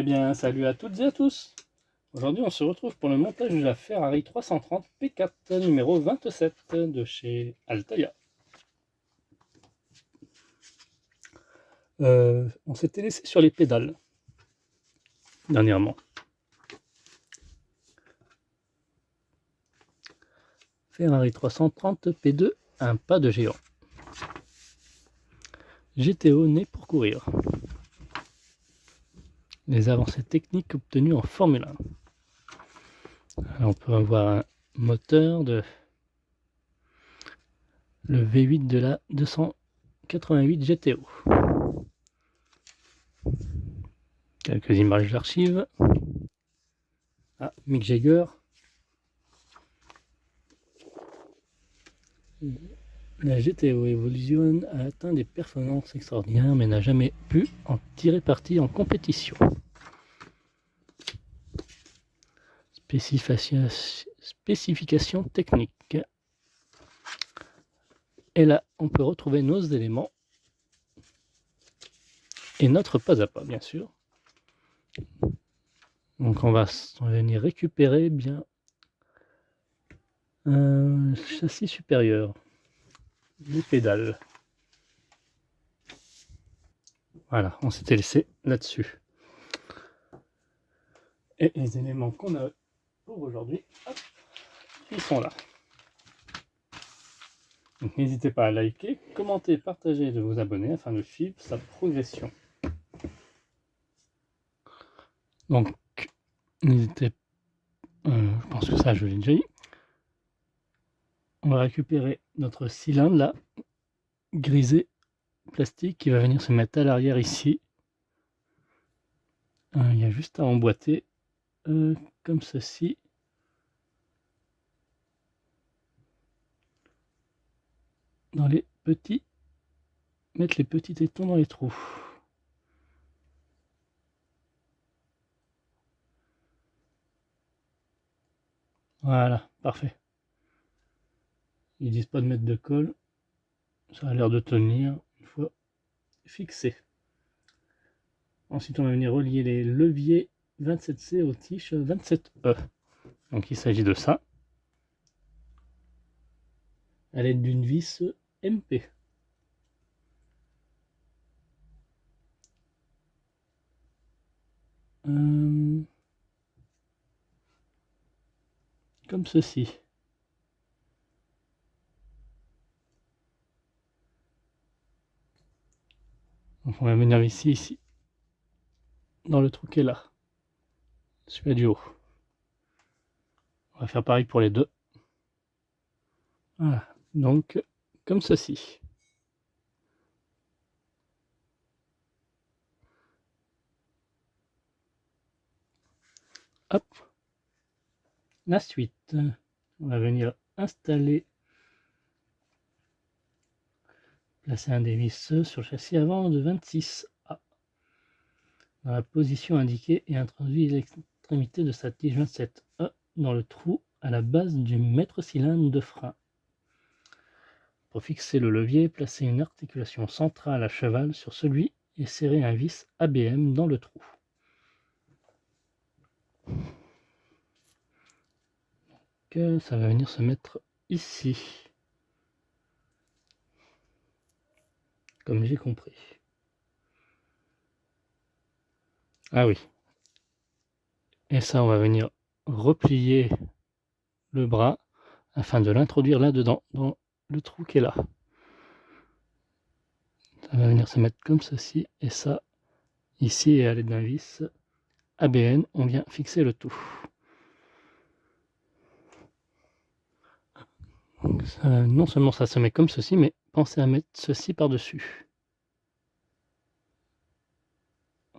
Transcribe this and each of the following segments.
Eh bien, salut à toutes et à tous. Aujourd'hui, on se retrouve pour le montage de la Ferrari 330 P4 numéro 27 de chez Altaïa. On s'était laissé sur les pédales dernièrement. Ferrari 330 P2, un pas de géant. GTO né pour courir. Les avancées techniques obtenues en Formule 1. Alors, on peut avoir un moteur de le V8 de la 288 GTO. Quelques images d'archives. Ah, Mick Jagger. La GTO Evolution a atteint des performances extraordinaires mais n'a jamais pu en tirer parti en compétition. Spécifications techniques. Et là, on peut retrouver nos éléments et notre pas à pas, bien sûr. Donc on va venir récupérer bien un châssis supérieur, les pédales. Voilà, on s'était laissé là-dessus. Et les éléments qu'on a pour aujourd'hui, ils sont là. Donc n'hésitez pas à liker, commenter, partager et de vous abonner afin de suivre sa progression. Donc n'hésitez, je pense que ça je l'ai déjà dit. On va récupérer notre cylindre là, grisé plastique, qui va venir se mettre à l'arrière ici. Il y a juste à emboîter comme ceci. Dans les petits, mettre les petits tétons dans les trous. Voilà, parfait. Ils disent pas de mettre de colle, ça a l'air de tenir une fois fixé. Ensuite, on va venir relier les leviers 27C aux tiges 27E. Donc il s'agit de ça, à l'aide d'une vis MP. Comme ceci. Donc on va venir ici, dans le trou qui est là, celui du haut. On va faire pareil pour les deux. Voilà, donc comme ceci. Hop. La suite, on va venir installer, placer un des vis sur le châssis avant de 26A dans la position indiquée et introduire l'extrémité de sa tige 27E dans le trou à la base du maître-cylindre de frein. Pour fixer le levier, placez une articulation centrale à cheval sur celui et serrez un vis ABM dans le trou. Donc, ça va venir se mettre ici, comme j'ai compris. Ah oui. Et ça, on va venir replier le bras afin de l'introduire là-dedans, dans le trou qui est là. Ça va venir se mettre comme ceci, et ça, ici, et à l'aide d'un vis ABN, on vient fixer le tout. Donc ça, non seulement ça se met comme ceci, mais pensez à mettre ceci par-dessus.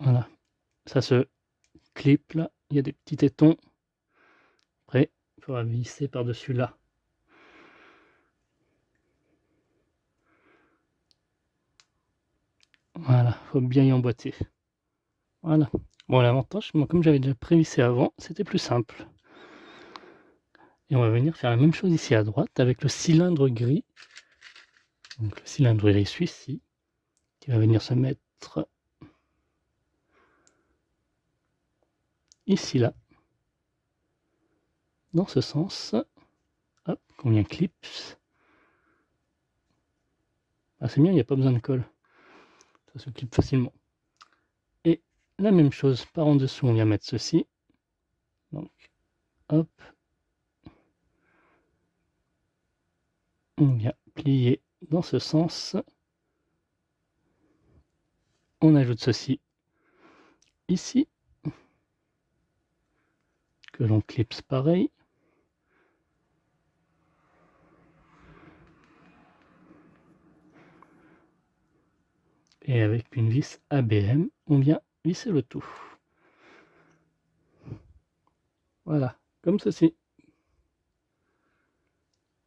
Voilà, ça se clip là, il y a des petits tétons. Après, il faudra visser par-dessus là. Voilà, il faut bien y emboîter. Voilà. Bon, l'avantage, moi, comme j'avais déjà prévissé avant, c'était plus simple. Et on va venir faire la même chose ici à droite avec le cylindre gris. Donc le cylindre gris celui-ci, qui va venir se mettre ici, là, dans ce sens. Hop, combien clips. Ah, c'est bien, il n'y a pas besoin de colle. Ça se clip facilement. Et la même chose, par en dessous, on vient mettre ceci. Donc, hop. On vient plier dans ce sens. On ajoute ceci ici. Que l'on clipse pareil. Et avec une vis ABM, on vient visser le tout. Voilà, comme ceci.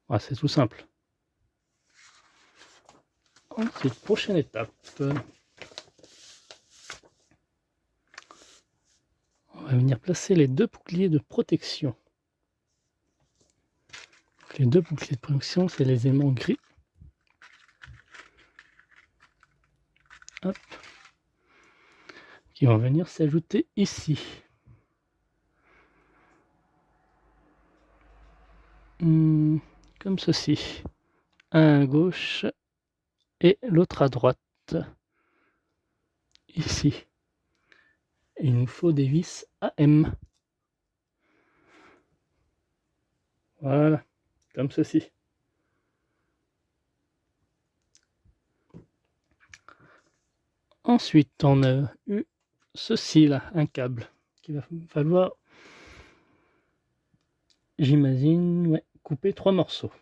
Ah, c'est tout simple. Ensuite, prochaine étape. On va venir placer les deux boucliers de protection. Les deux boucliers de protection, c'est les aimants gris. Hop. Qui vont venir s'ajouter ici. Comme ceci. Un à gauche et l'autre à droite. Ici. Et il nous faut des vis AM. Voilà, comme ceci. Ensuite, on a eu ceci là, un câble, qu'il va falloir, j'imagine, ouais, couper 3 morceaux,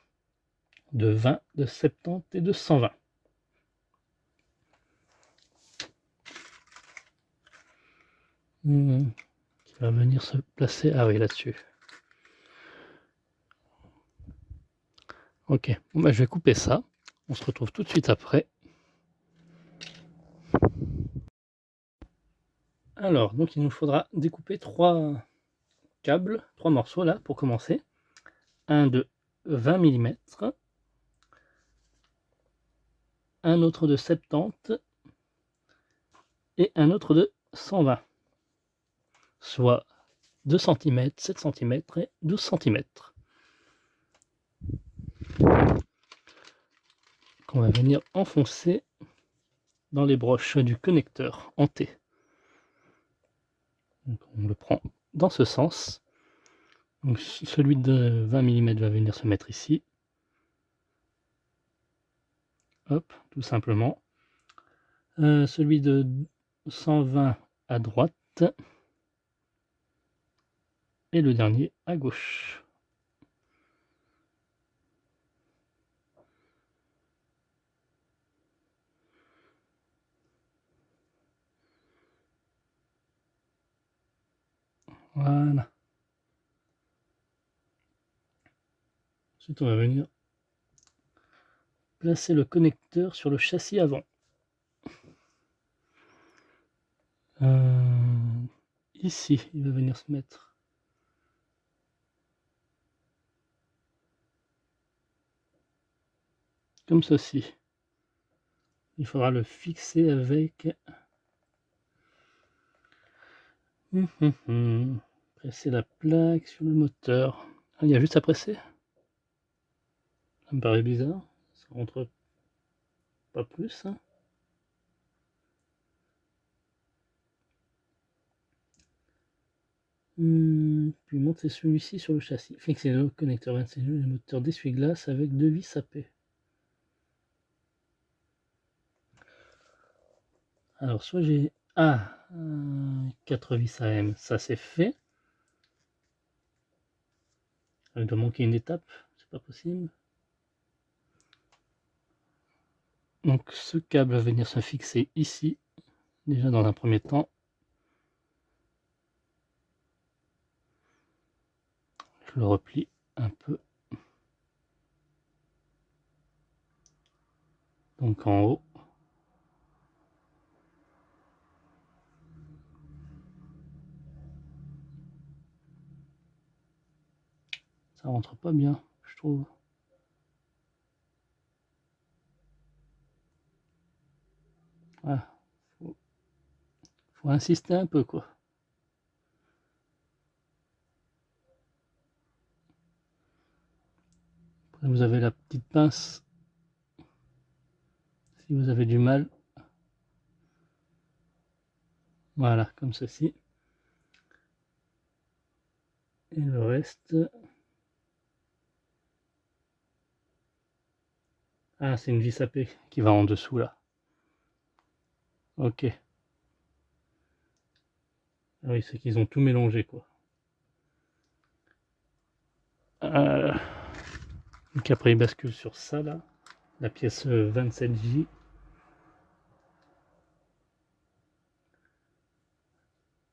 de 20, de 70 et de 120. Qui va venir se placer, ah oui, là-dessus. Ok, bon, bah, je vais couper ça, on se retrouve tout de suite après. Alors, donc il nous faudra découper 3 câbles, 3 morceaux là, pour commencer. Un de 20 mm, un autre de 70 et un autre de 120, soit 2 cm, 7 cm et 12 cm. Qu'on va venir enfoncer dans les broches du connecteur en T. Donc on le prend dans ce sens. Donc celui de 20 mm va venir se mettre ici. Hop, tout simplement. Celui de 120 à droite. Et le dernier à gauche. Voilà. Ensuite, on va venir placer le connecteur sur le châssis avant. Ici, il va venir se mettre. Comme ceci. Il faudra le fixer avec... Presser la plaque sur le moteur. Ah, il y a juste à presser. Ça me paraît bizarre. Ça rentre pas plus. Hein. Puis monter celui-ci sur le châssis. Fixer le connecteur 26 le moteur d'essuie-glace avec 2 vis AP. Alors, soit j'ai... Ah, 4 vis AM, ça c'est fait. Il doit manquer une étape, c'est pas possible. Donc ce câble va venir se fixer ici, déjà dans un premier temps. Je le replie un peu. Donc en haut. Ça rentre pas bien, je trouve. Voilà. Faut insister un peu, quoi. Là, vous avez la petite pince si vous avez du mal. Voilà, comme ceci. Et le reste... Ah, c'est une vis sapée qui va en dessous là. Ok. Ah oui, c'est qu'ils ont tout mélangé quoi. Donc après il bascule sur ça là, la pièce 27J.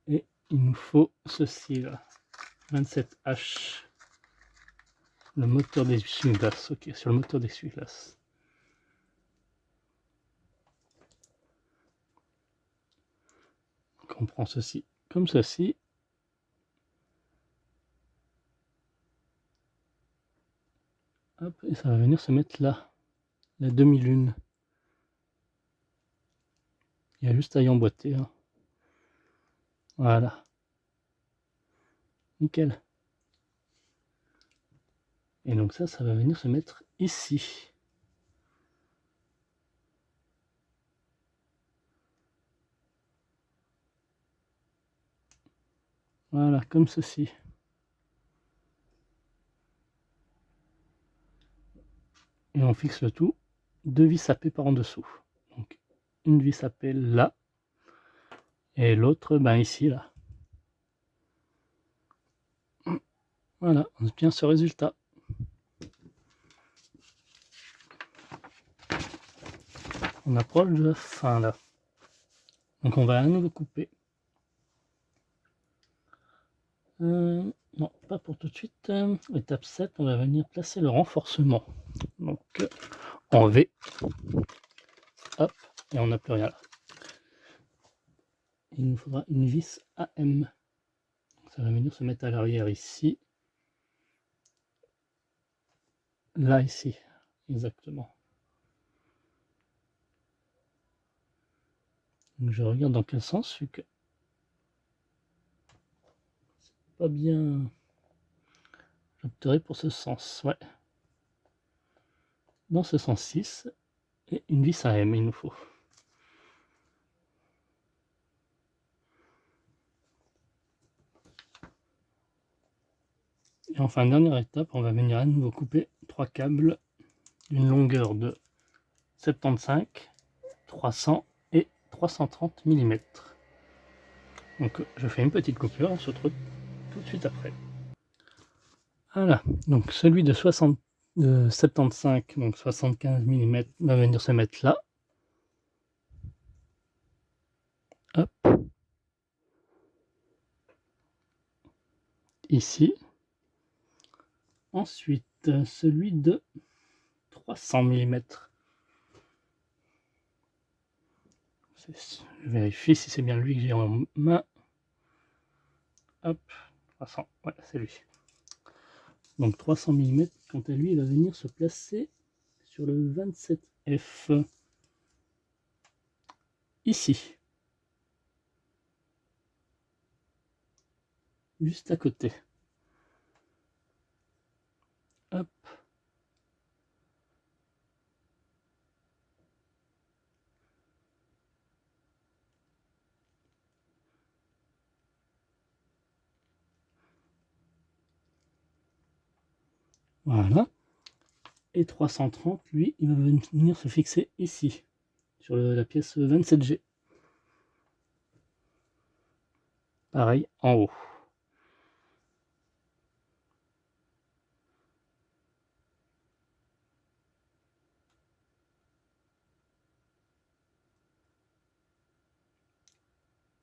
Et il nous faut ceci là, 27H. Le moteur d'essuie-glace, ok, sur le moteur d'essuie-glace. Donc on prend ceci comme ceci. Hop, et ça va venir se mettre là, la demi-lune. Il y a juste à y emboîter. Hein. Voilà. Nickel. Et donc ça va venir se mettre ici. Voilà, comme ceci. Et on fixe le tout, 2 vis sapées par en dessous. Donc une vis sapée là, et l'autre ben ici là. Voilà, on obtient ce résultat. On approche de la fin là. Donc on va à nouveau couper. Non, pas pour tout de suite. Étape 7, on va venir placer le renforcement. Donc en V. Hop, et on n'a plus rien là. Il nous faudra une vis AM. Ça va venir se mettre à l'arrière ici. Là, ici, exactement. Donc je regarde dans quel sens, vu que c'est pas bien. J'opterai pour ce sens, ouais. Dans ce sens 6, et une vis AM, il nous faut. Et enfin, dernière étape, on va venir à nouveau couper 3 câbles d'une longueur de 75, 300 et 330 mm. Donc je fais une petite coupure, on se retrouve tout de suite après. Voilà, donc celui de 75, donc 75 mm va venir se mettre là. Hop. Ici. Ensuite, celui de 300 mm. Je vérifie si c'est bien lui que j'ai en main. Hop, 300, ouais, c'est lui. Donc 300 mm, quant à lui, il va venir se placer sur le 27F. Ici. Juste à côté. Hop. Voilà. Et 330, lui, il va venir se fixer ici, sur la pièce 27G. Pareil, en haut.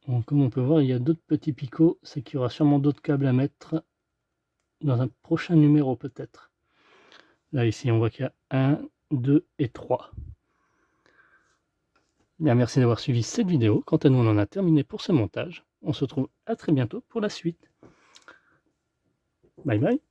Donc, comme on peut voir, il y a d'autres petits picots, c'est qu'il y aura sûrement d'autres câbles à mettre dans un prochain numéro peut-être. Là, ici, on voit qu'il y a 1, 2 et 3. Bien, merci d'avoir suivi cette vidéo. Quant à nous, on en a terminé pour ce montage. On se retrouve à très bientôt pour la suite. Bye bye.